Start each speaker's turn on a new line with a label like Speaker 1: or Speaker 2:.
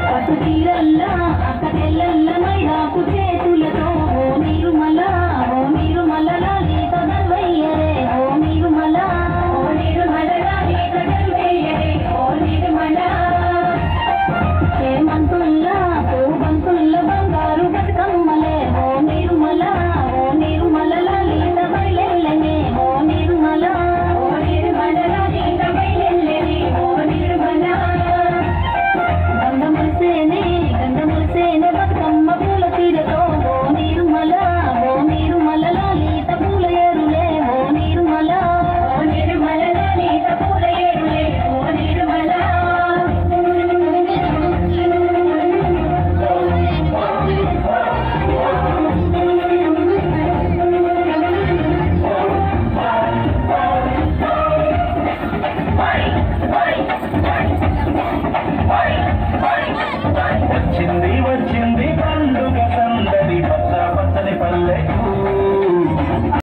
Speaker 1: పట్టు చీరల్ల అక్క తెల్లల్ల మైదాకు చేతులతో ఓ నిర్మల లాలిత దర్వయ్యరే ఓ నిర్మల లాలిత దర్వయ్యరే ఓ నిర్మల చేమంతుల్లా పూబంతుల్ల బంగారు బతుకమ్మలే ఓ నిర్మల లాలిత బయలెల్లనే ఓ నిర్మల లాలిత బయలెల్లనే ఓ నిర్మల గంధములిసేనే బతుకమ్మ పూల తీరతో ఓ నిర్మల లాలిత పూల ఏరులే ఓ నిర్మల లాలిత పూల ఏరులే ఓ నిర్మల Bye.